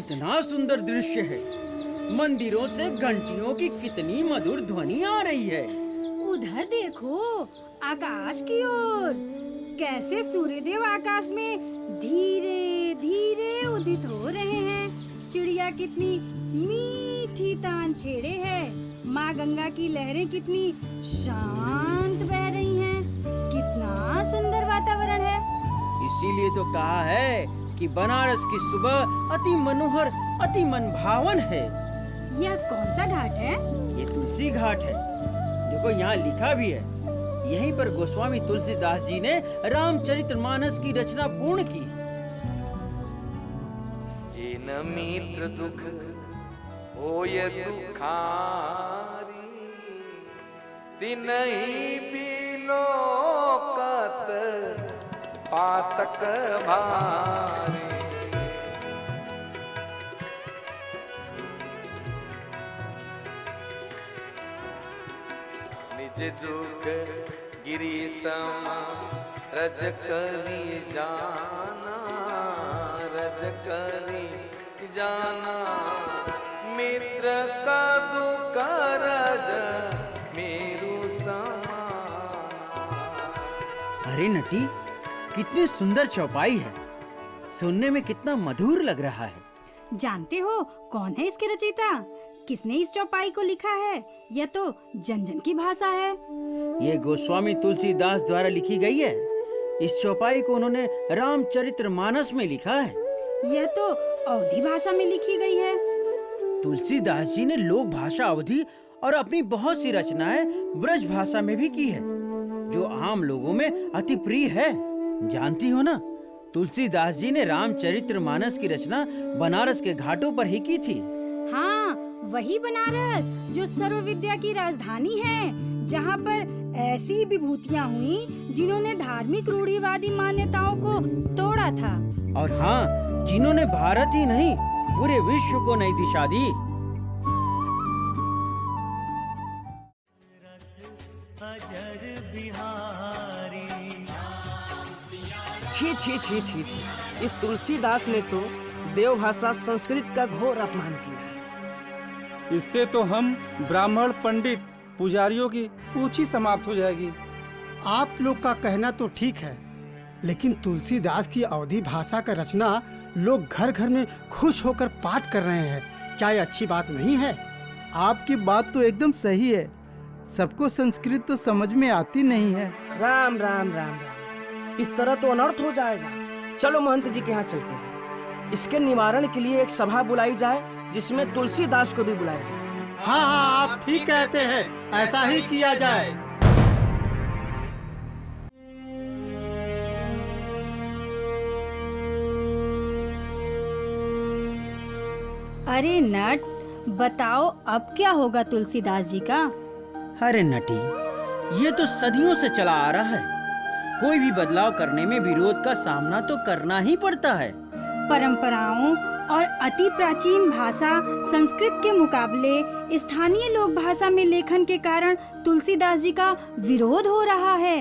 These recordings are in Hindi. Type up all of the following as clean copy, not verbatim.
कितना सुंदर दृश्य है। मंदिरों से घंटियों की कितनी मधुर ध्वनि आ रही है। उधर देखो, आकाश की ओर। कैसे सूर्यदेव आकाश में धीरे धीरे उदित हो रहे हैं। चिड़िया कितनी मीठी तान छेड़े है। माँ गंगा की लहरें कितनी शांत बह रही हैं। कितना सुंदर वातावरण है। इसीलिए तो कहा है कि बनारस की सुबह अति मनोहर, अति मनभावन है। यह कौन सा घाट है? ये तुलसी घाट है। देखो यहाँ लिखा भी है। यहीं पर गोस्वामी तुलसीदास जी ने रामचरितमानस की रचना पूर्ण की। जिन मित्र दुख होय दुखारी, तिनहि बिलोकत पातक भारी। निज दुख गिरि सम रज करी जाना, रज करी जाना। मित्र का दुख रज मेरु समाना। अरे नटी, कितनी सुंदर चौपाई है। सुनने में कितना मधुर लग रहा है। जानते हो कौन है इसके रचयिता? किसने इस चौपाई को लिखा है? यह तो जन जन की भाषा है। ये गोस्वामी तुलसीदास द्वारा लिखी गई है। इस चौपाई को उन्होंने रामचरितमानस में लिखा है। यह तो अवधी भाषा में लिखी गई है। तुलसीदास जी ने लोक भाषा अवधी और अपनी बहुत सी रचनाएं ब्रज भाषा में भी की है, जो आम लोगों में अति प्रिय है। जानती हो ना, तुलसीदास जी ने रामचरितमानस की रचना बनारस के घाटों पर ही की थी। हाँ, वही बनारस जो सर्व विद्या की राजधानी है, जहाँ पर ऐसी विभूतियाँ हुई जिन्होंने धार्मिक रूढ़िवादी मान्यताओं को तोड़ा था। और हाँ, जिन्होंने भारत ही नहीं पूरे विश्व को नई दिशा दी। छी छी छी छी छी, इस तुलसीदास ने तो देवभाषा संस्कृत का घोर अपमान किया है। इससे तो हम ब्राह्मण, पंडित, पुजारियों की पूछ ही समाप्त हो जाएगी। आप लोग का कहना तो ठीक है, लेकिन तुलसीदास की अवधी भाषा का रचना लोग घर घर में खुश होकर पाठ कर रहे हैं। क्या ये अच्छी बात नहीं है? आपकी बात तो एकदम सही है। सबको संस्कृत तो समझ में आती नहीं है। राम राम राम राम, इस तरह तो अनर्थ हो जाएगा। चलो महंत जी के यहाँ चलते हैं। इसके निवारण के लिए एक सभा बुलाई जाए, जिसमें तुलसीदास को भी बुलाया जाए। हाँ हाँ, आप ठीक कहते हैं, ऐसा ही किया जाए। अरे नट, बताओ अब क्या होगा तुलसीदास जी का? अरे नटी, ये तो सदियों से चला आ रहा है। कोई भी बदलाव करने में विरोध का सामना तो करना ही पड़ता है। परंपराओं और अति प्राचीन भाषा संस्कृत के मुकाबले स्थानीय लोक भाषा में लेखन के कारण तुलसीदास जी का विरोध हो रहा है।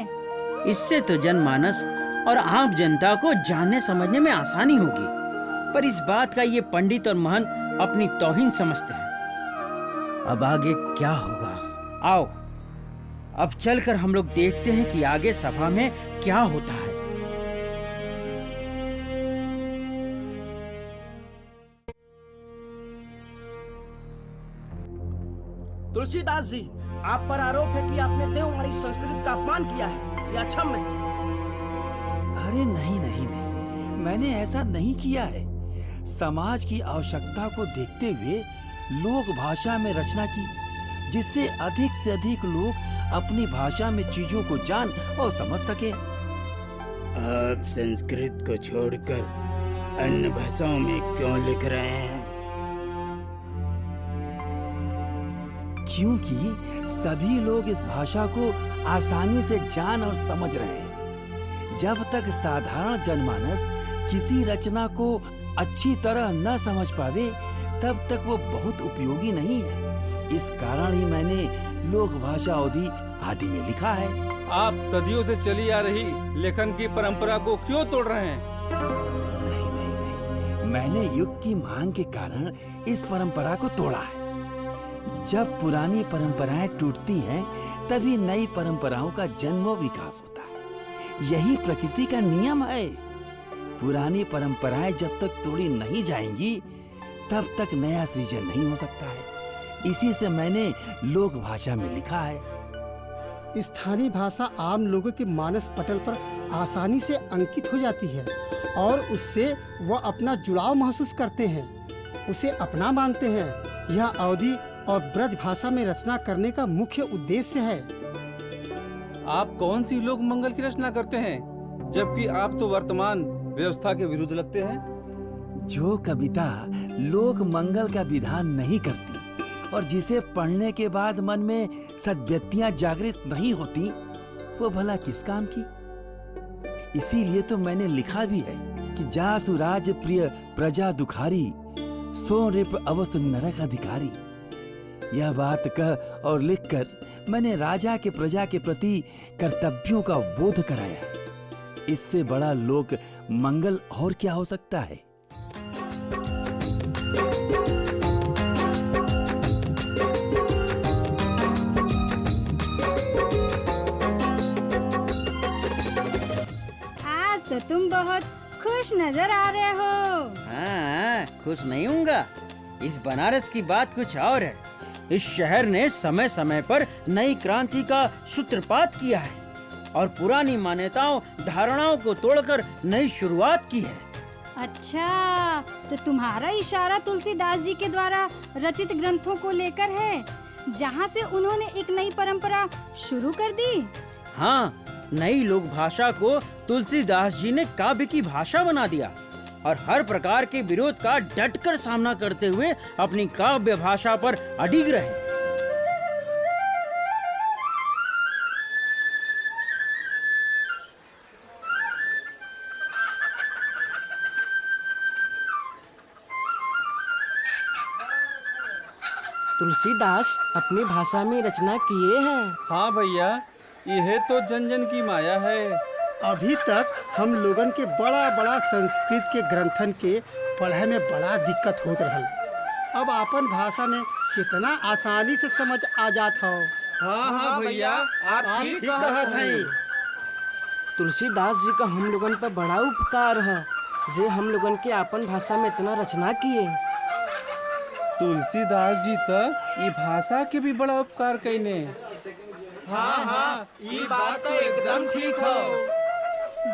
इससे तो जनमानस और आम जनता को जानने समझने में आसानी होगी, पर इस बात का ये पंडित और महंत अपनी तौहीन समझते हैं। अब आगे क्या होगा? आओ, अब चलकर हम लोग देखते हैं कि आगे सभा में क्या होता है। तुलसीदास जी, आप पर आरोप है कि आपने देववाणी संस्कृत का अपमान किया है। यह अक्षम्य है। अरे नहीं नहीं नहीं, मैंने ऐसा नहीं किया है। समाज की आवश्यकता को देखते हुए लोक भाषा में रचना की, जिससे अधिक से अधिक लोग अपनी भाषा में चीजों को जान और समझ सके। आप संस्कृत को छोड़कर अन्य भाषाओं में क्यों लिख रहे हैं? क्योंकि सभी लोग इस भाषा को आसानी से जान और समझ रहे हैं। जब तक साधारण जनमानस किसी रचना को अच्छी तरह न समझ पावे, तब तक वो बहुत उपयोगी नहीं है। इस कारण ही मैंने लोक भाषा अवधी आदि में लिखा है। आप सदियों से चली आ रही लेखन की परंपरा को क्यों तोड़ रहे हैं? नहीं नहीं नहीं, मैंने युग की मांग के कारण इस परंपरा को तोड़ा है। जब पुरानी परंपराएं टूटती हैं, तभी नई परंपराओं का जन्म और विकास होता है। यही प्रकृति का नियम है। पुरानी परंपराएं जब तक तोड़ी नहीं जाएंगी, तब तक नया सृजन नहीं हो सकता है। इसी से मैंने लोक भाषा में लिखा है। स्थानीय भाषा आम लोगों के मानस पटल पर आसानी से अंकित हो जाती है और उससे वह अपना जुड़ाव महसूस करते हैं, उसे अपना मानते हैं। यह अवधी और ब्रज भाषा में रचना करने का मुख्य उद्देश्य है। आप कौन सी लोक मंगल की रचना करते हैं, जबकि आप तो वर्तमान व्यवस्था के विरुद्ध लगते हैं? जो कविता लोक मंगल का विधान नहीं करती और जिसे पढ़ने के बाद मन में सद्वृत्तियां जागृत नहीं होती, वो भला किस काम की? इसीलिए तो मैंने लिखा भी है कि जासु राज प्रिय प्रजा दुखारी, सो नृप अवसु नरक अधिकारी। यह बात कह और लिखकर मैंने राजा के प्रजा के प्रति कर्तव्यों का बोध कराया। इससे बड़ा लोक मंगल और क्या हो सकता है? आज तो तुम बहुत खुश नजर आ रहे हो। हाँ, खुश नहीं हूँगा। इस बनारस की बात कुछ और है। इस शहर ने समय समय पर नई क्रांति का सूत्रपात किया है और पुरानी मान्यताओं धारणाओं को तोड़कर नई शुरुआत की है। अच्छा, तो तुम्हारा इशारा तुलसीदास जी के द्वारा रचित ग्रंथों को लेकर है, जहाँ से उन्होंने एक नई परंपरा शुरू कर दी। हाँ, नई लोक भाषा को तुलसीदास जी ने काव्य की भाषा बना दिया और हर प्रकार के विरोध का डटकर सामना करते हुए अपनी काव्य भाषा पर अडिग रहे। तुलसीदास अपनी भाषा में रचना किए हैं। हाँ भैया, यह तो जन जन की माया है। अभी तक हम लोगन के बड़ा बड़ा संस्कृत के ग्रंथन के पढ़े में बड़ा दिक्कत होत रहल। अब अपन भाषा में कितना आसानी से समझ आ जात हो। हाँ भैया, आप ठीक कहत हैं। तुलसीदास जी का हम लोगन पर बड़ा उपकार है, जे हम लोगन के अपन भाषा में इतना रचना किए। तुलसीदास जी तो ये भाषा के भी बड़ा उपकार कईने। हाँ, ये बात तो एकदम ठीक हो।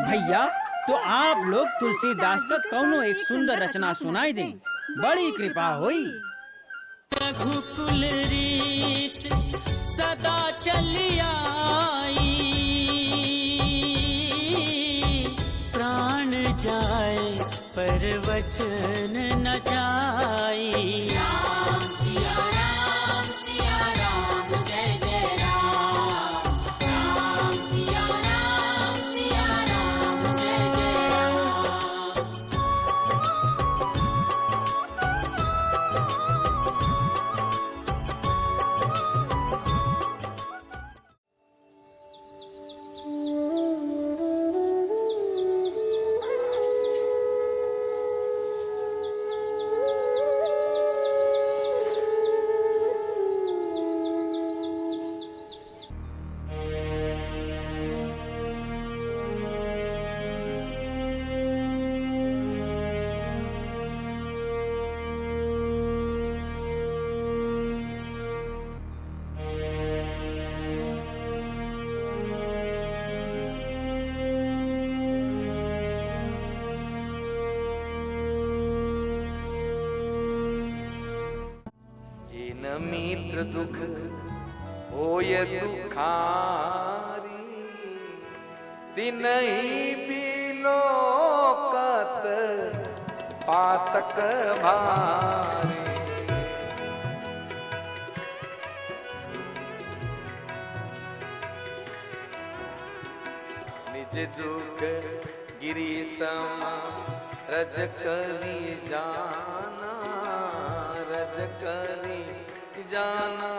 भैया, तो आप लोग तुलसीदास का कौनो एक सुंदर रचना सुनाई दें, बड़ी कृपा होई। रघुकुल रीत सदा चली आई, प्राण जाए पर वचन न जाई। राम सिया राम जय जय राम। राम सिया राम जय जय राम। मित्र दुख होय दुखारी, तिनहि बिलोकत पातक भारी। निज दुख गिरि सम रज करी जाना, रज करी जाना।